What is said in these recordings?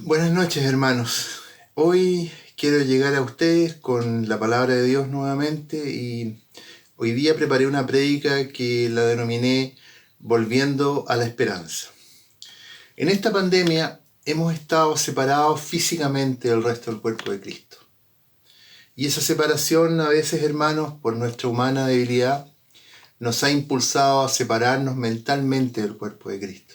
Buenas noches, hermanos. Hoy quiero llegar a ustedes con la palabra de Dios nuevamente y hoy día preparé una prédica que la denominé Volviendo a la Esperanza. En esta pandemia hemos estado separados físicamente del resto del cuerpo de Cristo. Y esa separación a veces, hermanos, por nuestra humana debilidad, nos ha impulsado a separarnos mentalmente del cuerpo de Cristo.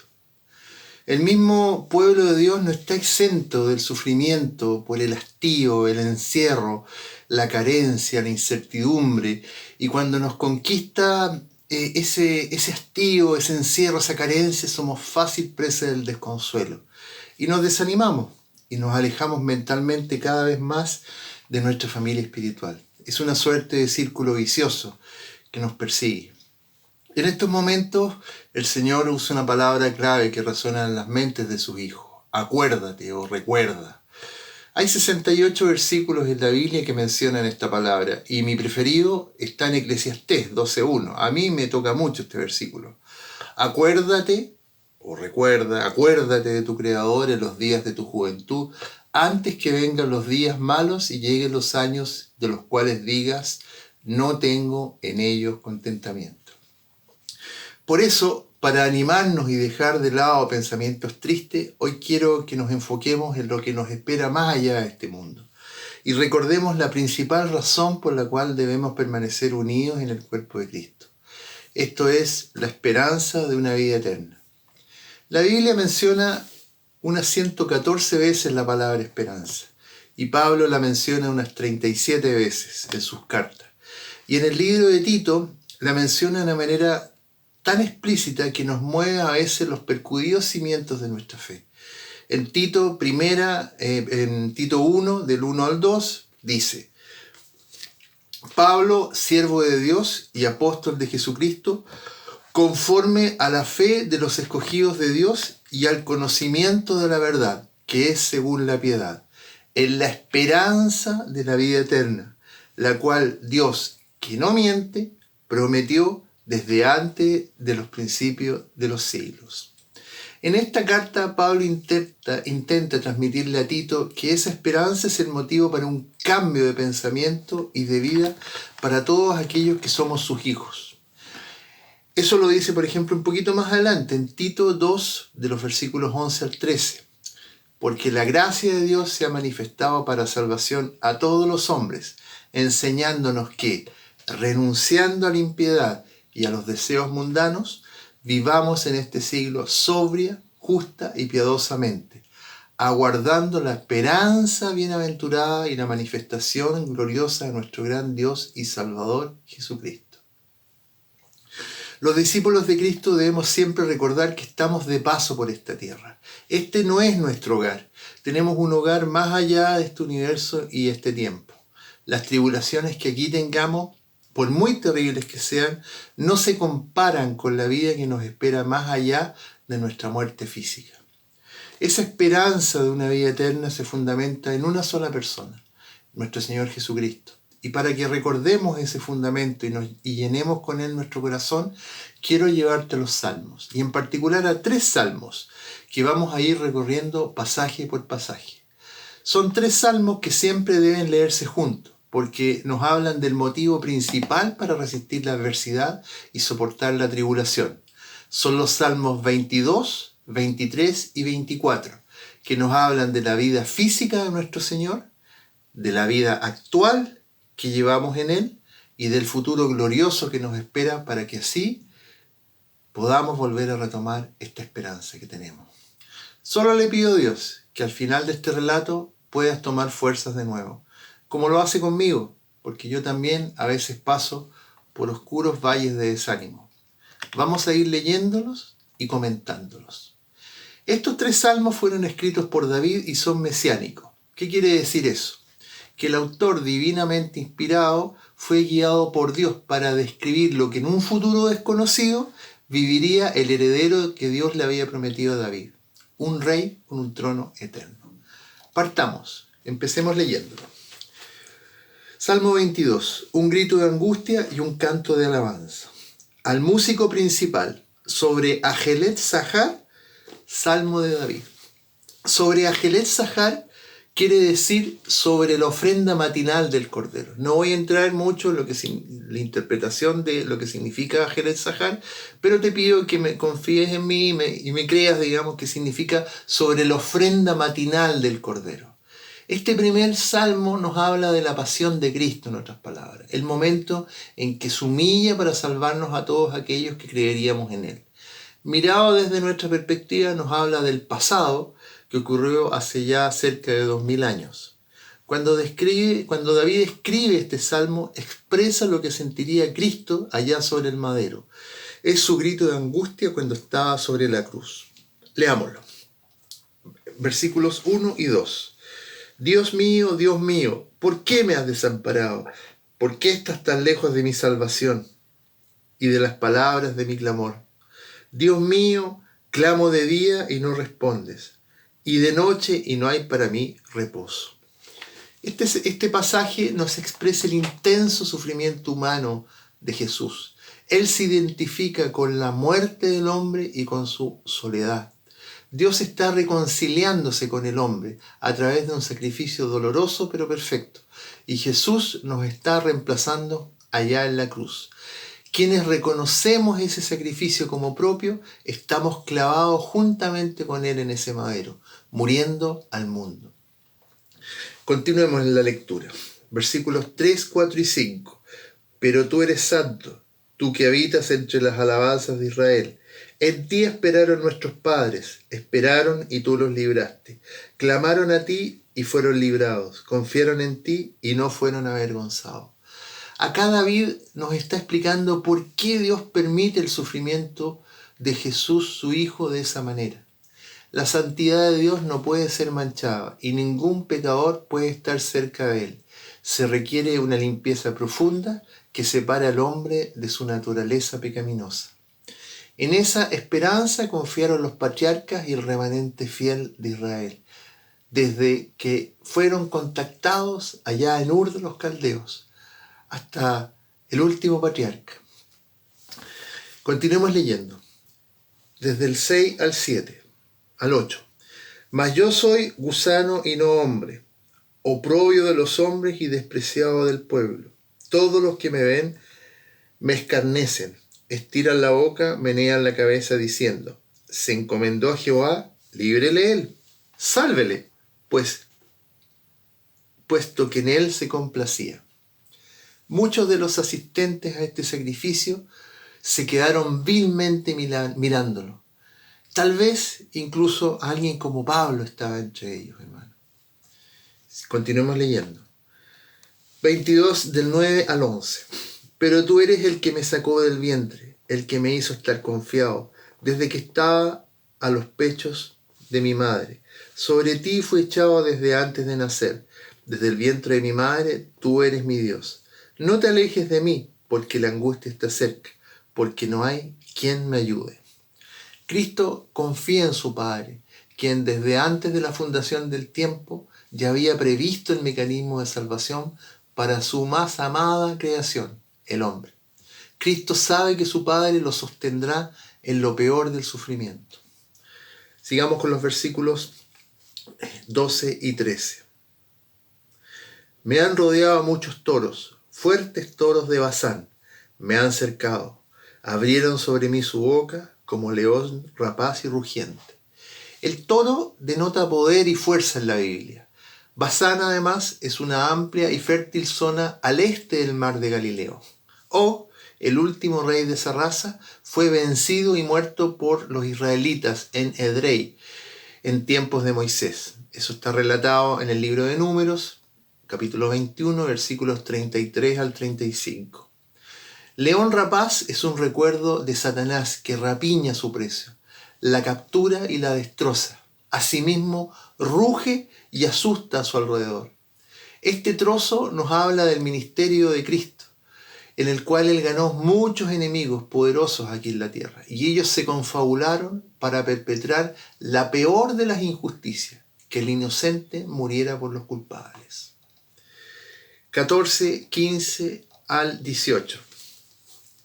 El mismo pueblo de Dios no está exento del sufrimiento por el hastío, el encierro, la carencia, la incertidumbre. Y cuando nos conquista ese hastío, ese encierro, esa carencia, somos fácil presa del desconsuelo. Y nos desanimamos y nos alejamos mentalmente cada vez más de nuestra familia espiritual. Es una suerte de círculo vicioso que nos persigue. En estos momentos el Señor usa una palabra clave que resuena en las mentes de sus hijos. Acuérdate o recuerda. Hay 68 versículos en la Biblia que mencionan esta palabra y mi preferido está en Eclesiastés 12:1. A mí me toca mucho este versículo. Acuérdate o recuerda, acuérdate de tu Creador en los días de tu juventud, antes que vengan los días malos y lleguen los años de los cuales digas, no tengo en ellos contentamiento. Por eso, para animarnos y dejar de lado pensamientos tristes, hoy quiero que nos enfoquemos en lo que nos espera más allá de este mundo. Y recordemos la principal razón por la cual debemos permanecer unidos en el cuerpo de Cristo. Esto es la esperanza de una vida eterna. La Biblia menciona unas 114 veces la palabra esperanza. Y Pablo la menciona unas 37 veces en sus cartas. Y en el libro de Tito la menciona de una manera tan explícita que nos mueve a veces los percudidos cimientos de nuestra fe. En Tito 1, del 1 al 2, dice: Pablo, siervo de Dios y apóstol de Jesucristo, conforme a la fe de los escogidos de Dios y al conocimiento de la verdad, que es según la piedad, en la esperanza de la vida eterna, la cual Dios, que no miente, prometió desde antes de los principios de los siglos. En esta carta Pablo intenta transmitirle a Tito que esa esperanza es el motivo para un cambio de pensamiento y de vida para todos aquellos que somos sus hijos. Eso lo dice, por ejemplo, un poquito más adelante, en Tito 2, de los versículos 11 al 13. Porque la gracia de Dios se ha manifestado para salvación a todos los hombres, enseñándonos que, renunciando a la impiedad y a los deseos mundanos, vivamos en este siglo sobria, justa y piadosamente, aguardando la esperanza bienaventurada y la manifestación gloriosa de nuestro gran Dios y Salvador Jesucristo. Los discípulos de Cristo debemos siempre recordar que estamos de paso por esta tierra. Este no es nuestro hogar. Tenemos un hogar más allá de este universo y este tiempo. Las tribulaciones que aquí tengamos, por muy terribles que sean, no se comparan con la vida que nos espera más allá de nuestra muerte física. Esa esperanza de una vida eterna se fundamenta en una sola persona, nuestro Señor Jesucristo. Y para que recordemos ese fundamento y llenemos con él nuestro corazón, quiero llevarte a los salmos, y en particular a 3 salmos que vamos a ir recorriendo pasaje por pasaje. Son 3 salmos que siempre deben leerse juntos, porque nos hablan del motivo principal para resistir la adversidad y soportar la tribulación. Son los salmos 22, 23 y 24, que nos hablan de la vida física de nuestro Señor, de la vida actual que llevamos en Él y del futuro glorioso que nos espera para que así podamos volver a retomar esta esperanza que tenemos. Solo le pido a Dios que al final de este relato puedas tomar fuerzas de nuevo, como lo hace conmigo, porque yo también a veces paso por oscuros valles de desánimo. Vamos a ir leyéndolos y comentándolos. Estos 3 salmos fueron escritos por David y son mesiánicos. ¿Qué quiere decir eso? Que el autor divinamente inspirado fue guiado por Dios para describir lo que en un futuro desconocido viviría el heredero que Dios le había prometido a David, un rey con un trono eterno. Partamos, empecemos leyéndolo. Salmo 22, un grito de angustia y un canto de alabanza. Al músico principal, sobre Ajelet Sahar, Salmo de David. Sobre Ajelet Sahar quiere decir sobre la ofrenda matinal del Cordero. No voy a entrar mucho en la interpretación de lo que significa Ajelet Sahar, pero te pido que me confíes en mí y me creas, digamos, que significa sobre la ofrenda matinal del Cordero. Este primer salmo nos habla de la pasión de Cristo, en otras palabras, el momento en que se humilla para salvarnos a todos aquellos que creeríamos en Él. Mirado desde nuestra perspectiva, nos habla del pasado que ocurrió hace ya cerca de 2000 años. Cuando David escribe este salmo, expresa lo que sentiría Cristo allá sobre el madero. Es su grito de angustia cuando estaba sobre la cruz. Leámoslo. Versículos 1 y 2. Dios mío, ¿por qué me has desamparado? ¿Por qué estás tan lejos de mi salvación y de las palabras de mi clamor? Dios mío, clamo de día y no respondes, y de noche y no hay para mí reposo. Este pasaje nos expresa el intenso sufrimiento humano de Jesús. Él se identifica con la muerte del hombre y con su soledad. Dios está reconciliándose con el hombre a través de un sacrificio doloroso pero perfecto. Y Jesús nos está reemplazando allá en la cruz. Quienes reconocemos ese sacrificio como propio, estamos clavados juntamente con Él en ese madero, muriendo al mundo. Continuemos en la lectura. Versículos 3, 4 y 5. Pero tú eres santo, tú que habitas entre las alabanzas de Israel. En ti esperaron nuestros padres, esperaron y tú los libraste. Clamaron a ti y fueron librados, confiaron en ti y no fueron avergonzados. Acá David nos está explicando por qué Dios permite el sufrimiento de Jesús, su Hijo, de esa manera. La santidad de Dios no puede ser manchada y ningún pecador puede estar cerca de Él. Se requiere una limpieza profunda que separa al hombre de su naturaleza pecaminosa. En esa esperanza confiaron los patriarcas y el remanente fiel de Israel, desde que fueron contactados allá en Ur de los Caldeos, hasta el último patriarca. Continuemos leyendo, desde el 6 al 7, al 8. Mas yo soy gusano y no hombre, oprobio de los hombres y despreciado del pueblo. Todos los que me ven me escarnecen, estiran la boca, menean la cabeza diciendo, se encomendó a Jehová, líbrele él, sálvele, puesto que en él se complacía. Muchos de los asistentes a este sacrificio se quedaron vilmente mirándolo. Tal vez incluso alguien como Pablo estaba entre ellos, hermano. Continuemos leyendo. 22 del 9 al 11. Pero tú eres el que me sacó del vientre, el que me hizo estar confiado, desde que estaba a los pechos de mi madre. Sobre ti fui echado desde antes de nacer. Desde el vientre de mi madre, tú eres mi Dios. No te alejes de mí, porque la angustia está cerca, porque no hay quien me ayude. Cristo confía en su Padre, quien desde antes de la fundación del tiempo ya había previsto el mecanismo de salvación para su más amada creación, el hombre. Cristo sabe que su Padre lo sostendrá en lo peor del sufrimiento. Sigamos con los versículos 12 y 13. Me han rodeado muchos toros, fuertes toros de Basán, me han cercado, abrieron sobre mí su boca como león rapaz y rugiente. El toro denota poder y fuerza en la Biblia. Basán además es una amplia y fértil zona al este del mar de Galileo. El último rey de esa raza fue vencido y muerto por los israelitas en Edrei en tiempos de Moisés. Eso está relatado en el libro de Números, capítulo 21, versículos 33 al 35. León rapaz es un recuerdo de Satanás que rapiña su precio, la captura y la destroza. Asimismo, ruge y asusta a su alrededor. Este trozo nos habla del ministerio de Cristo, en el cual Él ganó muchos enemigos poderosos aquí en la tierra, y ellos se confabularon para perpetrar la peor de las injusticias, que el inocente muriera por los culpables. 14, 15 al 18.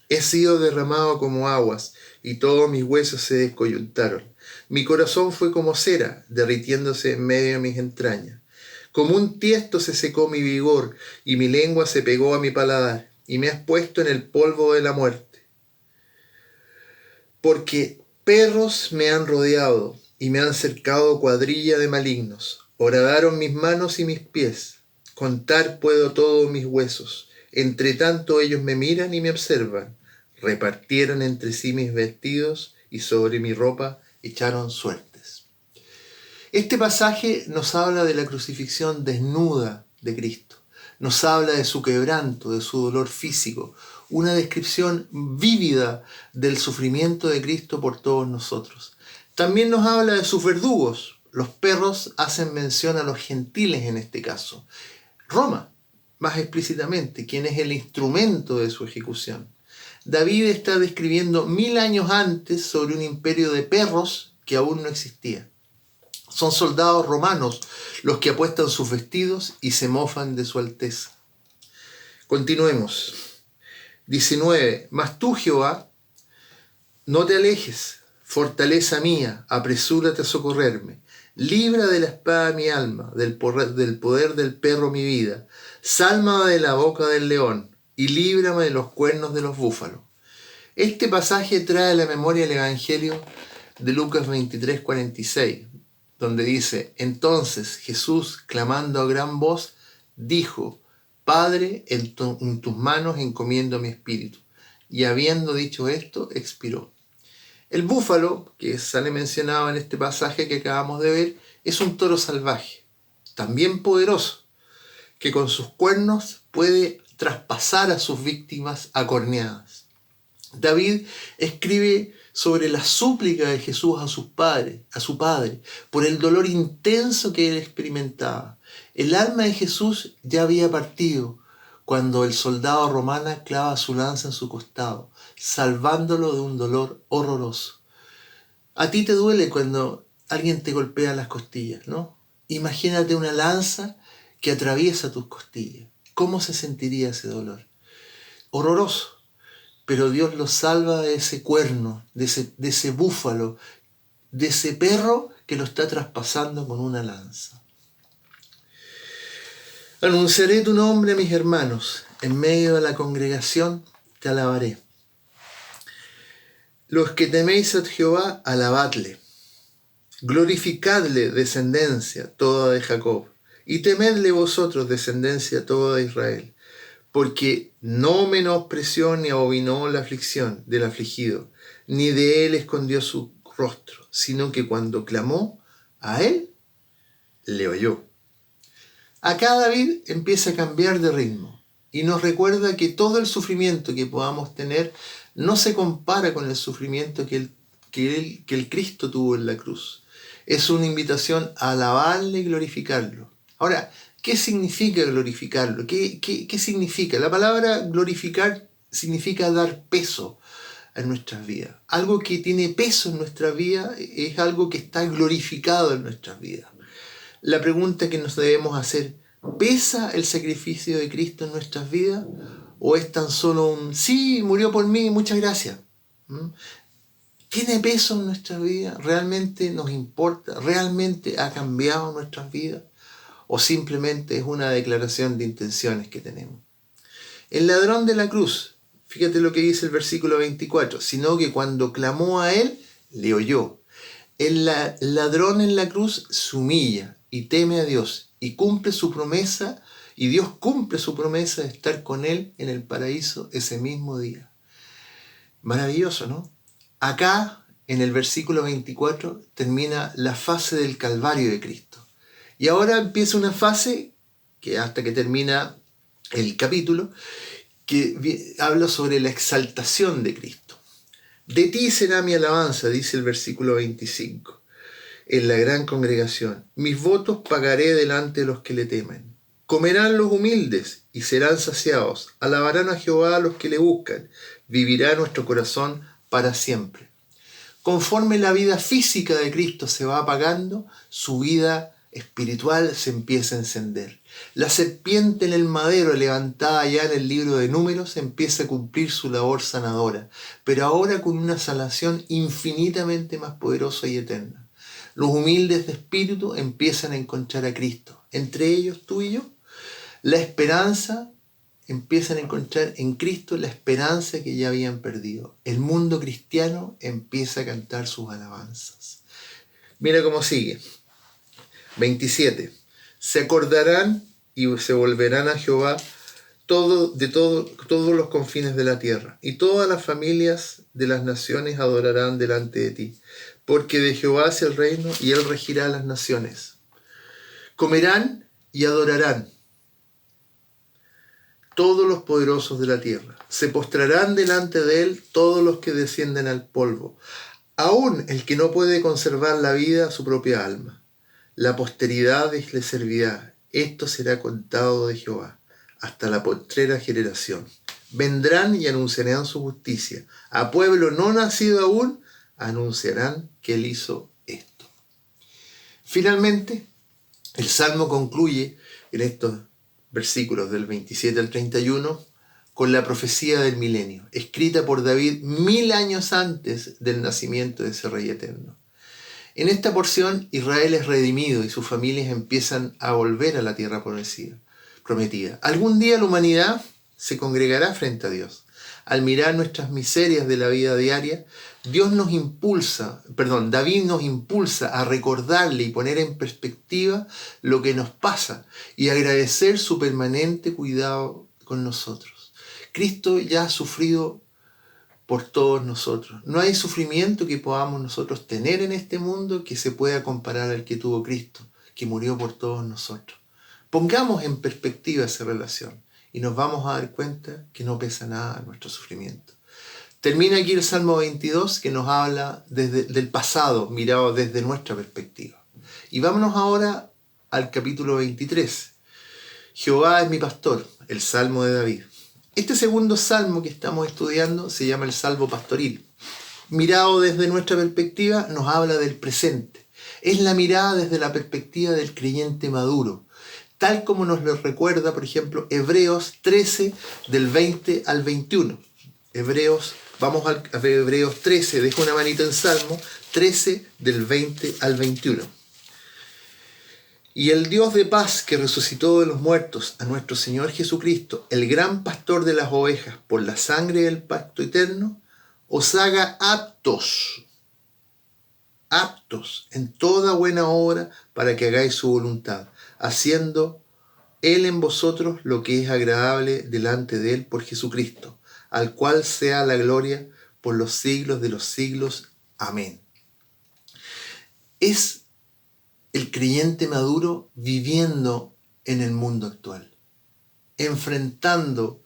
He sido derramado como aguas, y todos mis huesos se descoyuntaron. Mi corazón fue como cera, derritiéndose en medio de mis entrañas. Como un tiesto se secó mi vigor, y mi lengua se pegó a mi paladar, y me has puesto en el polvo de la muerte. Porque perros me han rodeado, y me han cercado cuadrilla de malignos. Horadaron mis manos y mis pies. Contar puedo todos mis huesos. Entre tanto ellos me miran y me observan. Repartieron entre sí mis vestidos, y sobre mi ropa echaron suertes. Este pasaje nos habla de la crucifixión desnuda de Cristo. Nos habla de su quebranto, de su dolor físico. Una descripción vívida del sufrimiento de Cristo por todos nosotros. También nos habla de sus verdugos. Los perros hacen mención a los gentiles en este caso. Roma, más explícitamente, quien es el instrumento de su ejecución. David está describiendo 1000 años antes sobre un imperio de perros que aún no existía. Son soldados romanos los que apuestan sus vestidos y se mofan de su alteza. Continuemos. 19. Mas tú, Jehová, no te alejes, fortaleza mía, apresúrate a socorrerme. Libra de la espada mi alma, del poder del perro mi vida. Sálvame de la boca del león y líbrame de los cuernos de los búfalos. Este pasaje trae a la memoria el Evangelio de Lucas 23:46, donde dice: entonces Jesús, clamando a gran voz, dijo: Padre, en tus manos encomiendo mi espíritu. Y habiendo dicho esto, expiró. El búfalo, que sale mencionado en este pasaje que acabamos de ver, es un toro salvaje, también poderoso, que con sus cuernos puede traspasar a sus víctimas acorneadas. David escribe sobre la súplica de Jesús a su padre, por el dolor intenso que él experimentaba. El alma de Jesús ya había partido cuando el soldado romano clava su lanza en su costado, salvándolo de un dolor horroroso. A ti te duele cuando alguien te golpea las costillas, ¿no? Imagínate una lanza que atraviesa tus costillas. ¿Cómo se sentiría ese dolor? Horroroso. Pero Dios lo salva de ese cuerno, de ese búfalo, de ese perro que lo está traspasando con una lanza. Anunciaré tu nombre a mis hermanos, en medio de la congregación te alabaré. Los que teméis a Jehová, alabadle. Glorificadle, descendencia toda de Jacob, y temedle vosotros, descendencia toda de Israel. Porque no menospreció ni abominó la aflicción del afligido, ni de él escondió su rostro, sino que cuando clamó, a él le oyó. Acá David empieza a cambiar de ritmo y nos recuerda que todo el sufrimiento que podamos tener no se compara con el sufrimiento que el Cristo tuvo en la cruz. Es una invitación a alabarle y glorificarlo. Ahora, ¿qué significa glorificarlo? ¿Qué significa? La palabra glorificar significa dar peso en nuestras vidas. Algo que tiene peso en nuestra vida es algo que está glorificado en nuestras vidas. La pregunta que nos debemos hacer: ¿pesa el sacrificio de Cristo en nuestras vidas? ¿O es tan solo un sí, murió por mí, muchas gracias? ¿Tiene peso en nuestra vida? ¿Realmente nos importa? ¿Realmente ha cambiado nuestras vidas? ¿O simplemente es una declaración de intenciones que tenemos? El ladrón de la cruz, fíjate lo que dice el versículo 24, sino que cuando clamó a él, le oyó. El ladrón en la cruz se humilla y teme a Dios y cumple su promesa, y Dios cumple su promesa de estar con él en el paraíso ese mismo día. Maravilloso, ¿no? Acá, en el versículo 24, termina la fase del Calvario de Cristo. Y ahora empieza una fase, que hasta que termina el capítulo, que habla sobre la exaltación de Cristo. De ti será mi alabanza, dice el versículo 25, en la gran congregación. Mis votos pagaré delante de los que le temen. Comerán los humildes y serán saciados. Alabarán a Jehová a los que le buscan. Vivirá nuestro corazón para siempre. Conforme la vida física de Cristo se va apagando, su vida espiritual se empieza a encender. La serpiente en el madero, levantada ya en el libro de Números, empieza a cumplir su labor sanadora, pero ahora con una sanación infinitamente más poderosa y eterna. Los humildes de espíritu empiezan a encontrar a Cristo, entre ellos tú y yo. La esperanza, empiezan a encontrar en Cristo la esperanza que ya habían perdido. El mundo cristiano empieza a cantar sus alabanzas. Mira cómo sigue. 27. Se acordarán y se volverán a Jehová todos los confines de la tierra, y todas las familias de las naciones adorarán delante de ti, porque de Jehová es el reino, y él regirá las naciones. Comerán y adorarán todos los poderosos de la tierra. Se postrarán delante de él todos los que descienden al polvo, aun el que no puede conservar la vida a su propia alma. La posteridad le servirá. Esto será contado de Jehová hasta la postrera generación. Vendrán y anunciarán su justicia. A pueblo no nacido aún, anunciarán que él hizo esto. Finalmente, el Salmo concluye en estos versículos del 27 al 31 con la profecía del milenio, escrita por David 1000 años antes del nacimiento de ese Rey eterno. En esta porción, Israel es redimido y sus familias empiezan a volver a la tierra prometida. Algún día la humanidad se congregará frente a Dios. Al mirar nuestras miserias de la vida diaria, David nos impulsa a recordarle y poner en perspectiva lo que nos pasa y agradecer su permanente cuidado con nosotros. Cristo ya ha sufrido por todos nosotros. No hay sufrimiento que podamos nosotros tener en este mundo que se pueda comparar al que tuvo Cristo, que murió por todos nosotros. Pongamos en perspectiva esa relación y nos vamos a dar cuenta que no pesa nada nuestro sufrimiento. Termina aquí el Salmo 22 que nos habla del pasado, mirado desde nuestra perspectiva. Y vámonos ahora al capítulo 23. Jehová es mi pastor, el Salmo de David. Este segundo salmo que estamos estudiando se llama el Salmo pastoril. Mirado desde nuestra perspectiva, nos habla del presente. Es la mirada desde la perspectiva del creyente maduro, tal como nos lo recuerda, por ejemplo, Hebreos 13, del 20 al 21. Vamos a ver Hebreos 13, dejo una manita en Salmo 13, del 20 al 21. Y el Dios de paz que resucitó de los muertos a nuestro Señor Jesucristo, el gran pastor de las ovejas, por la sangre del pacto eterno, os haga aptos en toda buena obra para que hagáis su voluntad, haciendo Él en vosotros lo que es agradable delante de Él por Jesucristo, al cual sea la gloria por los siglos de los siglos. Amén. Es el creyente maduro viviendo en el mundo actual, enfrentando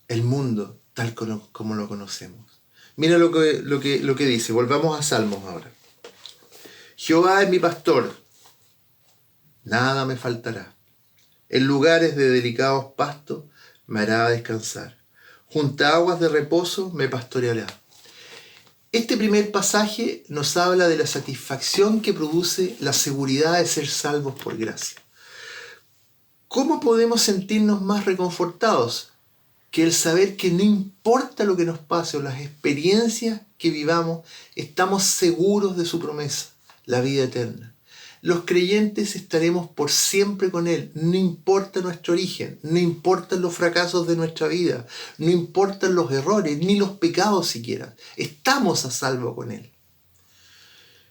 el mundo tal como lo conocemos. Mira lo que dice. Volvamos a Salmos ahora. Jehová es mi pastor, nada me faltará. En lugares de delicados pastos me hará descansar. Junto a aguas de reposo me pastoreará. Este primer pasaje nos habla de la satisfacción que produce la seguridad de ser salvos por gracia. ¿Cómo podemos sentirnos más reconfortados que el saber que no importa lo que nos pase o las experiencias que vivamos, estamos seguros de su promesa, la vida eterna? Los creyentes estaremos por siempre con Él, no importa nuestro origen, no importan los fracasos de nuestra vida, no importan los errores, ni los pecados siquiera. Estamos a salvo con Él.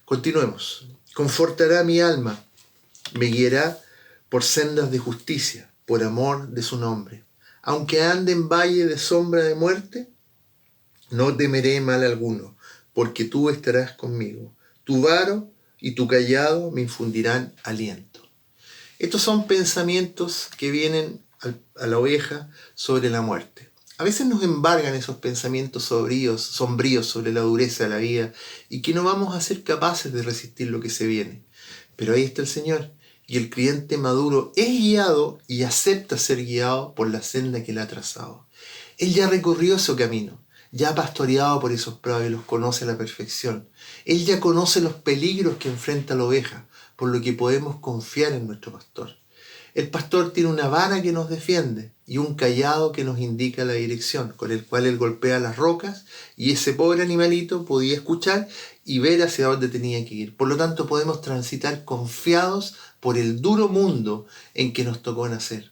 Continuemos. Confortará mi alma, me guiará por sendas de justicia, por amor de su nombre. Aunque ande en valle de sombra de muerte, no temeré mal alguno, porque tú estarás conmigo. Tu varo y tu callado me infundirán aliento. Estos son pensamientos que vienen a la oveja sobre la muerte. A veces nos embargan esos pensamientos sombríos sobre la dureza de la vida y que no vamos a ser capaces de resistir lo que se viene. Pero ahí está el Señor, y el creyente maduro es guiado y acepta ser guiado por la senda que él ha trazado. Él ya recorrió ese camino, ya ha pastoreado por esos prados y los conoce a la perfección. Él ya conoce los peligros que enfrenta la oveja, por lo que podemos confiar en nuestro pastor. El pastor tiene una vara que nos defiende y un cayado que nos indica la dirección, con el cual él golpea las rocas y ese pobre animalito podía escuchar y ver hacia dónde tenía que ir. Por lo tanto, podemos transitar confiados por el duro mundo en que nos tocó nacer.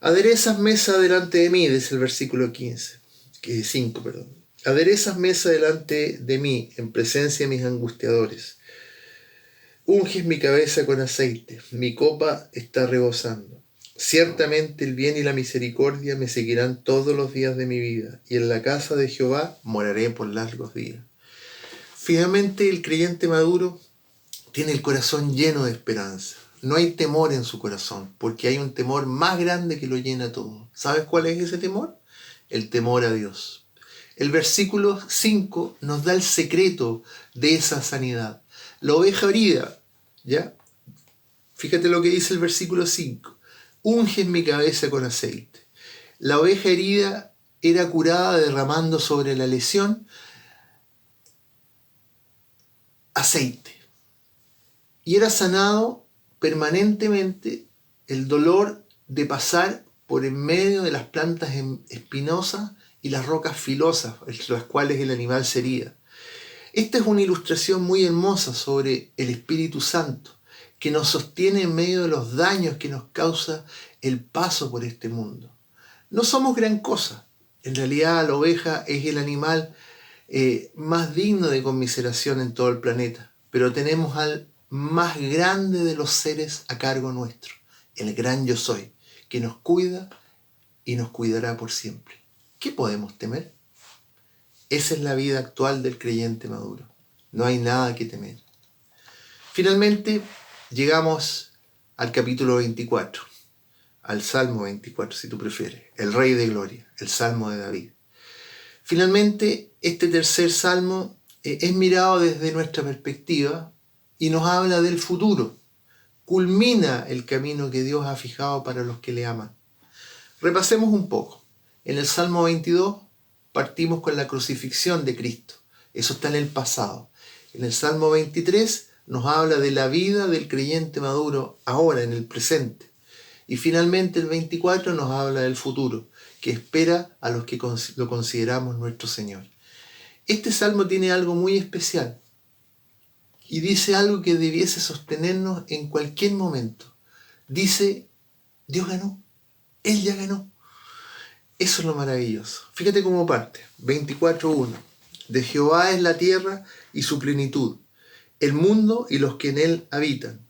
Aderezas mesa delante de mí, dice el versículo 5. Aderezas mesa delante de mí en presencia de mis angustiadores. Unges mi cabeza con aceite, mi copa está rebosando. Ciertamente el bien y la misericordia me seguirán todos los días de mi vida, y en la casa de Jehová moraré por largos días. Finalmente, el creyente maduro tiene el corazón lleno de esperanza. No hay temor en su corazón, porque hay un temor más grande que lo llena todo. ¿Sabes cuál es ese temor? El temor a Dios. El versículo 5 nos da el secreto de esa sanidad. La oveja herida, ¿ya? Fíjate lo que dice el versículo 5. Unges mi cabeza con aceite. La oveja herida era curada derramando sobre la lesión aceite. Y era sanado permanentemente el dolor de pasar por en medio de las plantas espinosas y las rocas filosas, entre las cuales el animal se hería. Esta es una ilustración muy hermosa sobre el Espíritu Santo, que nos sostiene en medio de los daños que nos causa el paso por este mundo. No somos gran cosa. En realidad la oveja es el animal más digno de conmiseración en todo el planeta, pero tenemos al más grande de los seres a cargo nuestro, el gran Yo Soy, que nos cuida y nos cuidará por siempre. ¿Qué podemos temer? Esa es la vida actual del creyente maduro. No hay nada que temer. Finalmente, llegamos al capítulo 24, al Salmo 24, si tú prefieres, el Rey de Gloria, el Salmo de David. Finalmente, este tercer salmo es mirado desde nuestra perspectiva y nos habla del futuro. Culmina el camino que Dios ha fijado para los que le aman. Repasemos un poco. En el Salmo 22 partimos con la crucifixión de Cristo. Eso está en el pasado. En el Salmo 23 nos habla de la vida del creyente maduro ahora, en el presente. Y finalmente el 24 nos habla del futuro, que espera a los que lo consideramos nuestro Señor. Este salmo tiene algo muy especial y dice algo que debiese sostenernos en cualquier momento. Dice, Dios ganó, Él ya ganó. Eso es lo maravilloso. Fíjate cómo parte. 24.1. De Jehová es la tierra y su plenitud, el mundo y los que en él habitan,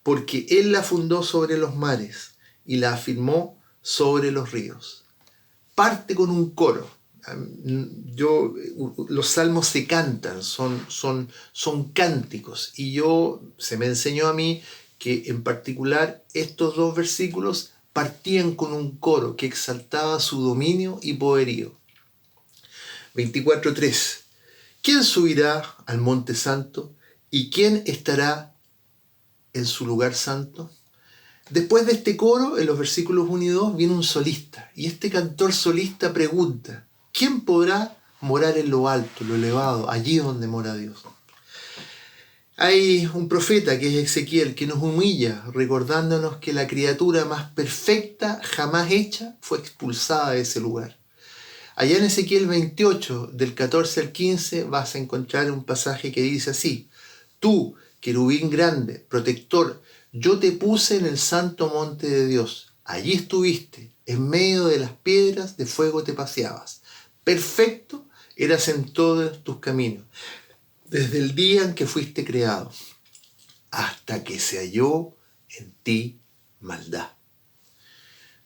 porque Él la fundó sobre los mares y la afirmó sobre los ríos. Parte con un coro. Los salmos se cantan, son cánticos, y se me enseñó a mí que en particular estos dos versículos partían con un coro que exaltaba su dominio y poderío. 24.3. ¿Quién subirá al monte santo y quién estará en su lugar santo? Después de este coro, en los versículos 1 y 2, viene un solista, y este cantor solista pregunta, ¿quién podrá morar en lo alto, lo elevado, allí donde mora Dios? Hay un profeta que es Ezequiel que nos humilla recordándonos que la criatura más perfecta jamás hecha fue expulsada de ese lugar. Allá en Ezequiel 28, del 14 al 15, vas a encontrar un pasaje que dice así: Tú, querubín grande, protector, yo te puse en el santo monte de Dios. Allí estuviste, en medio de las piedras de fuego te paseabas. Perfecto eras en todos tus caminos, desde el día en que fuiste creado, hasta que se halló en ti maldad.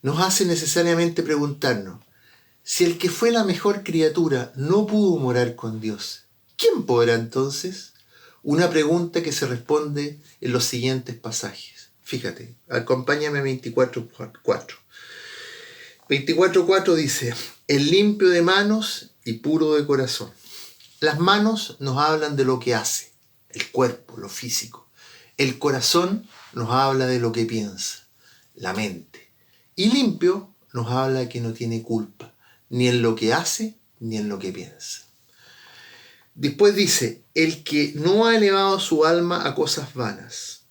Nos hace necesariamente preguntarnos, si el que fue la mejor criatura no pudo morar con Dios, ¿quién podrá entonces? Una pregunta que se responde en los siguientes pasajes. Fíjate, acompáñame a 24.4. 24.4 dice, el limpio de manos y puro de corazón. Las manos nos hablan de lo que hace, el cuerpo, lo físico. El corazón nos habla de lo que piensa, la mente. Y limpio nos habla que no tiene culpa, ni en lo que hace, ni en lo que piensa. Después dice, el que no ha elevado su alma a cosas vanas.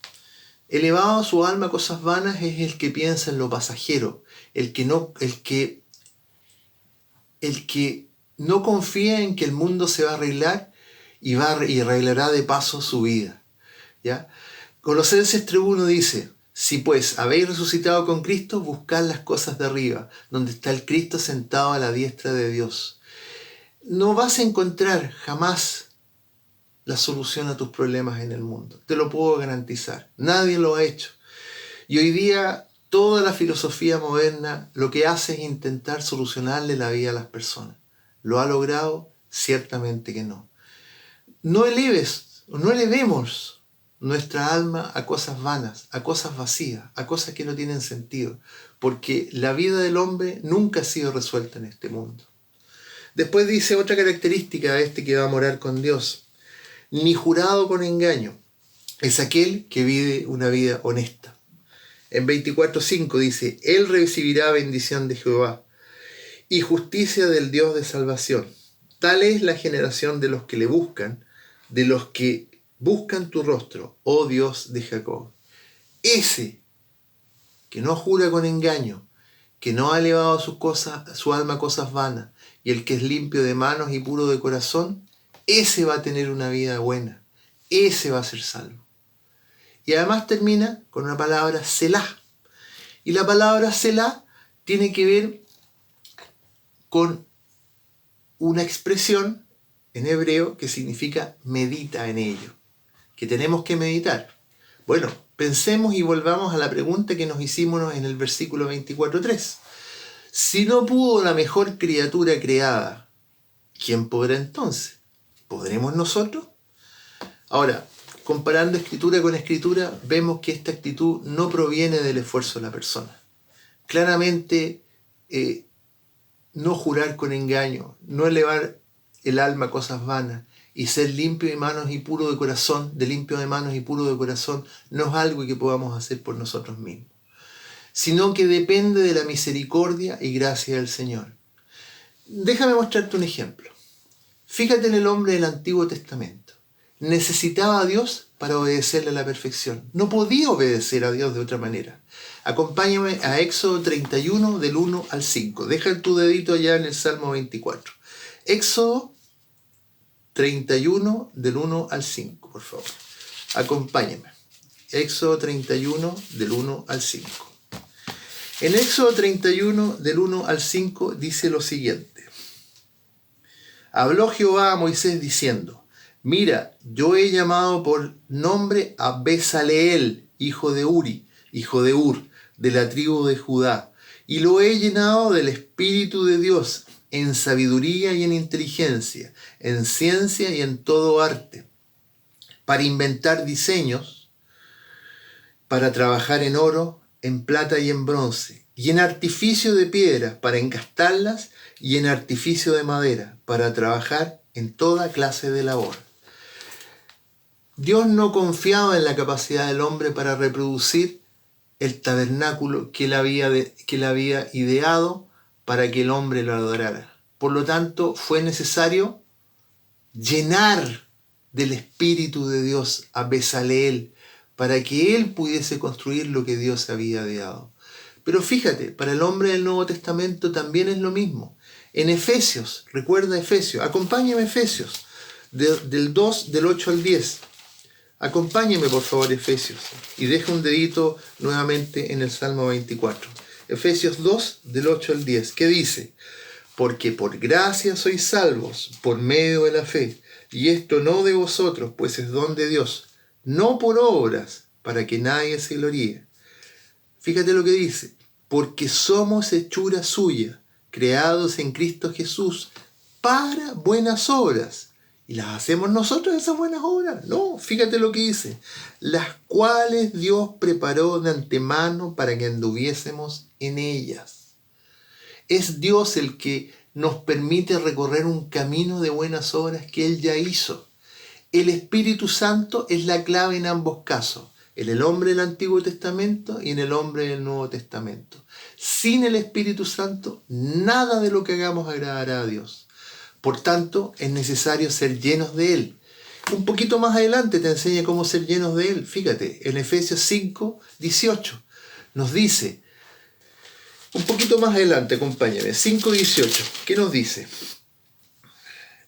Elevado su alma a cosas vanas es el que piensa en lo pasajero, el que no confía en que el mundo se va a arreglar y arreglará de paso su vida. ¿Ya? Colosenses 3:1 dice, si pues habéis resucitado con Cristo, buscad las cosas de arriba, donde está el Cristo sentado a la diestra de Dios. No vas a encontrar jamás la solución a tus problemas en el mundo. Te lo puedo garantizar. Nadie lo ha hecho. Y hoy día toda la filosofía moderna lo que hace es intentar solucionarle la vida a las personas. ¿Lo ha logrado? Ciertamente que no. No elevemos nuestra alma a cosas vanas, a cosas vacías, a cosas que no tienen sentido, porque la vida del hombre nunca ha sido resuelta en este mundo. Después dice otra característica de este que va a morar con Dios. Ni jurado con engaño. Es aquel que vive una vida honesta. En 24:5 dice, Él recibirá bendición de Jehová y justicia del Dios de salvación. Tal es la generación de los que le buscan, de los que buscan tu rostro, oh Dios de Jacob. Ese que no jura con engaño, que no ha elevado su alma a cosas vanas, y el que es limpio de manos y puro de corazón, ese va a tener una vida buena, ese va a ser salvo. Y además termina con una palabra Selah. Y la palabra Selah tiene que ver con una expresión en hebreo que significa medita en ello, que tenemos que meditar. Bueno, pensemos y volvamos a la pregunta que nos hicimos en el versículo 24:3. Si no pudo la mejor criatura creada, ¿quién podrá entonces? ¿Podremos nosotros? Ahora, comparando escritura con escritura, vemos que esta actitud no proviene del esfuerzo de la persona. Claramente, no jurar con engaño, no elevar el alma a cosas vanas y ser limpio de manos y puro de corazón, no es algo que podamos hacer por nosotros mismos, sino que depende de la misericordia y gracia del Señor. Déjame mostrarte un ejemplo. Fíjate en el hombre del Antiguo Testamento. Necesitaba a Dios para obedecerle a la perfección. No podía obedecer a Dios de otra manera. Acompáñame a Éxodo 31 del 1 al 5. Deja tu dedito allá en el Salmo 24. Éxodo 31 del 1 al 5, por favor. Acompáñame. Éxodo 31 del 1 al 5. En Éxodo 31 del 1 al 5 dice lo siguiente. Habló Jehová a Moisés diciendo, mira, yo he llamado por nombre a Bezaleel, hijo de Uri, hijo de Ur, de la tribu de Judá, y lo he llenado del Espíritu de Dios, en sabiduría y en inteligencia, en ciencia y en todo arte, para inventar diseños, para trabajar en oro, en plata y en bronce, y en artificio de piedras, para encastarlas, y en artificio de madera, para trabajar en toda clase de labor. Dios no confiaba en la capacidad del hombre para reproducir el tabernáculo que él había ideado para que el hombre lo adorara. Por lo tanto, fue necesario llenar del Espíritu de Dios a Bezaleel para que él pudiese construir lo que Dios había ideado. Pero fíjate, para el hombre del Nuevo Testamento también es lo mismo. En Efesios, recuerda Efesios, acompáñame Efesios, del 2, del 8 al 10. Acompáñeme por favor Efesios y deja un dedito nuevamente en el Salmo 24. Efesios 2 del 8 al 10. ¿Qué dice? Porque por gracia sois salvos por medio de la fe, y esto no de vosotros, pues es don de Dios, no por obras, para que nadie se gloríe. Fíjate lo que dice, porque somos hechura suya, creados en Cristo Jesús, para buenas obras. ¿Y las hacemos nosotros esas buenas obras? No, fíjate lo que dice. Las cuales Dios preparó de antemano para que anduviésemos en ellas. Es Dios el que nos permite recorrer un camino de buenas obras que Él ya hizo. El Espíritu Santo es la clave en ambos casos. En el hombre del Antiguo Testamento y en el hombre del Nuevo Testamento. Sin el Espíritu Santo, nada de lo que hagamos agradará a Dios. Por tanto, es necesario ser llenos de Él. Un poquito más adelante te enseña cómo ser llenos de Él. Fíjate, en Efesios 5, 18 nos dice, un poquito más adelante, acompáñame, 5, 18, ¿qué nos dice?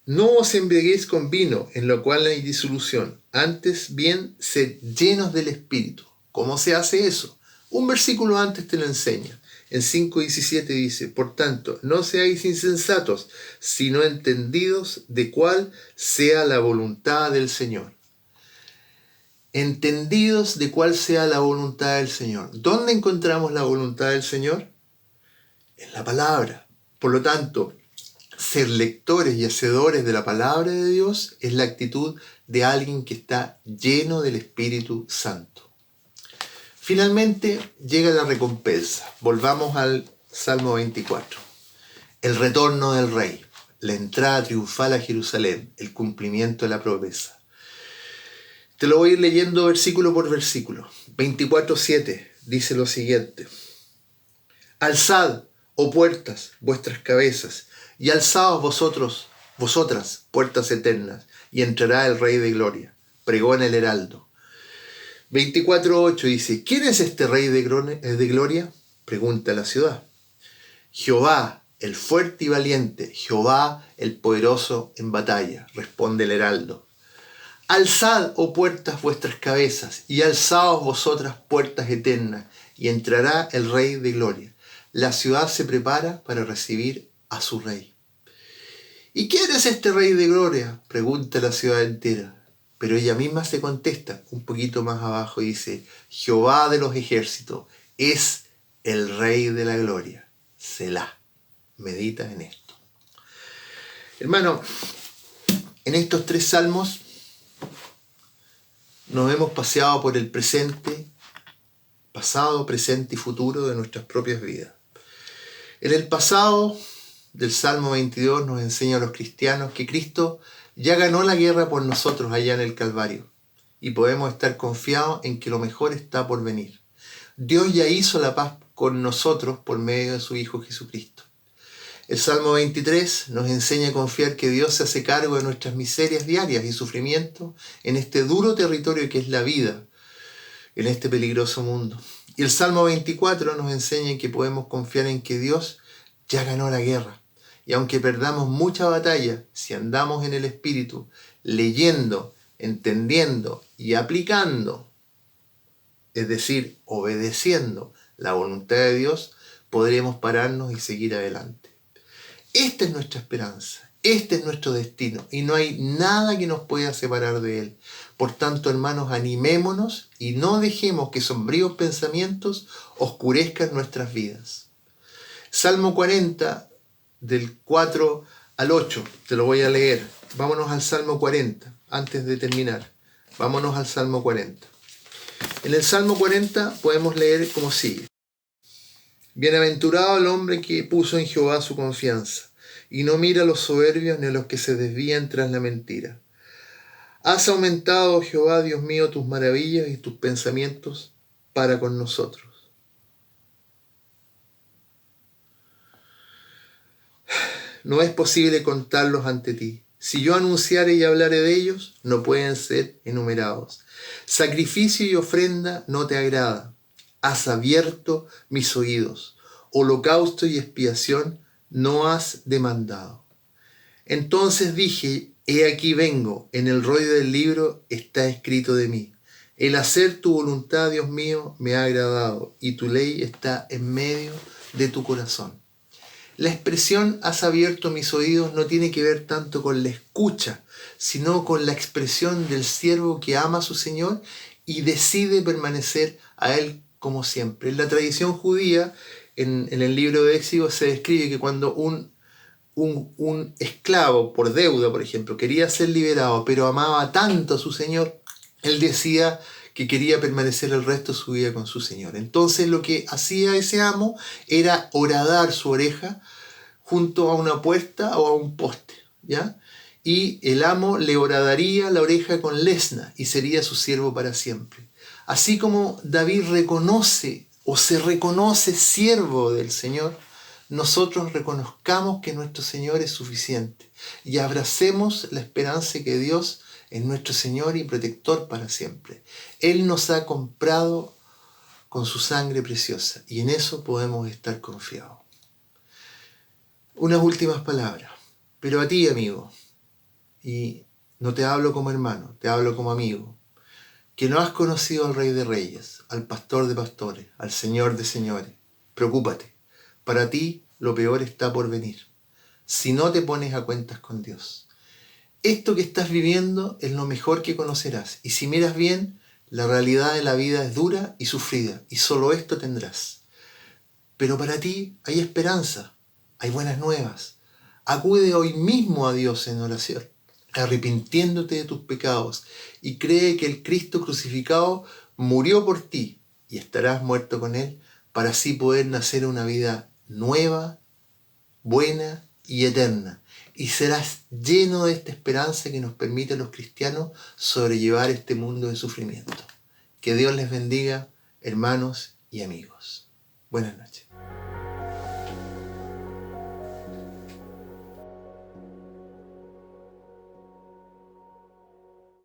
No os embriaguéis con vino, en lo cual hay disolución. Antes bien, sed llenos del Espíritu. ¿Cómo se hace eso? Un versículo antes te lo enseña. En 5:17 dice, por tanto, no seáis insensatos, sino entendidos de cuál sea la voluntad del Señor. Entendidos de cuál sea la voluntad del Señor. ¿Dónde encontramos la voluntad del Señor? En la palabra. Por lo tanto, ser lectores y hacedores de la palabra de Dios es la actitud de alguien que está lleno del Espíritu Santo. Finalmente llega la recompensa. Volvamos al Salmo 24. El retorno del Rey, la entrada triunfal a Jerusalén, el cumplimiento de la promesa. Te lo voy a ir leyendo versículo por versículo. 24:7 dice lo siguiente. Alzad, oh puertas, vuestras cabezas, y alzaos vosotras, puertas eternas, y entrará el Rey de Gloria. Pregona el heraldo. 24:8 dice, ¿quién es este Rey de Gloria? Pregunta la ciudad. Jehová, el fuerte y valiente, Jehová, el poderoso en batalla, responde el heraldo. Alzad, oh puertas, vuestras cabezas, y alzaos vosotras, puertas eternas, y entrará el Rey de Gloria. La ciudad se prepara para recibir a su Rey. ¿Y quién es este Rey de Gloria? Pregunta la ciudad entera. Pero ella misma se contesta un poquito más abajo y dice, Jehová de los ejércitos es el Rey de la Gloria. Selah. Medita en esto. Hermano, en estos 3 salmos nos hemos paseado por el presente, pasado, presente y futuro de nuestras propias vidas. En el pasado del Salmo 22 nos enseña a los cristianos que Cristo ya ganó la guerra por nosotros allá en el Calvario y podemos estar confiados en que lo mejor está por venir. Dios ya hizo la paz con nosotros por medio de su Hijo Jesucristo. El Salmo 23 nos enseña a confiar que Dios se hace cargo de nuestras miserias diarias y sufrimientos en este duro territorio que es la vida, en este peligroso mundo. Y el Salmo 24 nos enseña que podemos confiar en que Dios ya ganó la guerra. Y aunque perdamos mucha batalla, si andamos en el Espíritu, leyendo, entendiendo y aplicando, es decir, obedeciendo la voluntad de Dios, podremos pararnos y seguir adelante. Esta es nuestra esperanza, este es nuestro destino y no hay nada que nos pueda separar de Él. Por tanto, hermanos, animémonos y no dejemos que sombríos pensamientos oscurezcan nuestras vidas. Salmo 40, del 4 al 8, te lo voy a leer. Vámonos al Salmo 40, antes de terminar. Vámonos al Salmo 40. En el Salmo 40 podemos leer como sigue. Bienaventurado el hombre que puso en Jehová su confianza, y no mira a los soberbios ni a los que se desvían tras la mentira. Has aumentado, Jehová, Dios mío, tus maravillas y tus pensamientos para con nosotros. No es posible contarlos ante ti. Si yo anunciare y hablare de ellos, no pueden ser enumerados. Sacrificio y ofrenda no te agrada. Has abierto mis oídos. Holocausto y expiación no has demandado. Entonces dije, he aquí vengo, en el rollo del libro está escrito de mí. El hacer tu voluntad, Dios mío, me ha agradado, y tu ley está en medio de tu corazón. La expresión has abierto mis oídos no tiene que ver tanto con la escucha, sino con la expresión del siervo que ama a su Señor y decide permanecer a Él como siempre. En la tradición judía, en el libro de Éxodo, se describe que cuando un esclavo por deuda, por ejemplo, quería ser liberado, pero amaba tanto a su Señor, él decía que quería permanecer el resto de su vida con su Señor. Entonces lo que hacía ese amo era horadar su oreja junto a una puerta o a un poste, ¿ya? Y el amo le horadaría la oreja con lesna y sería su siervo para siempre. Así como David reconoce o se reconoce siervo del Señor, nosotros reconozcamos que nuestro Señor es suficiente y abracemos la esperanza de que Dios es nuestro Señor y protector para siempre. Él nos ha comprado con su sangre preciosa y en eso podemos estar confiados. Unas últimas palabras, pero a ti, amigo, y no te hablo como hermano, te hablo como amigo, que no has conocido al Rey de Reyes, al Pastor de Pastores, al Señor de Señores. Preocúpate, para ti lo peor está por venir, si no te pones a cuentas con Dios. Esto que estás viviendo es lo mejor que conocerás, y si miras bien, la realidad de la vida es dura y sufrida, y solo esto tendrás. Pero para ti hay esperanza, hay buenas nuevas. Acude hoy mismo a Dios en oración, arrepintiéndote de tus pecados, y cree que el Cristo crucificado murió por ti, y estarás muerto con Él, para así poder nacer una vida nueva, buena y eterna. Y serás lleno de esta esperanza que nos permite a los cristianos sobrellevar este mundo de sufrimiento. Que Dios les bendiga, hermanos y amigos. Buenas noches.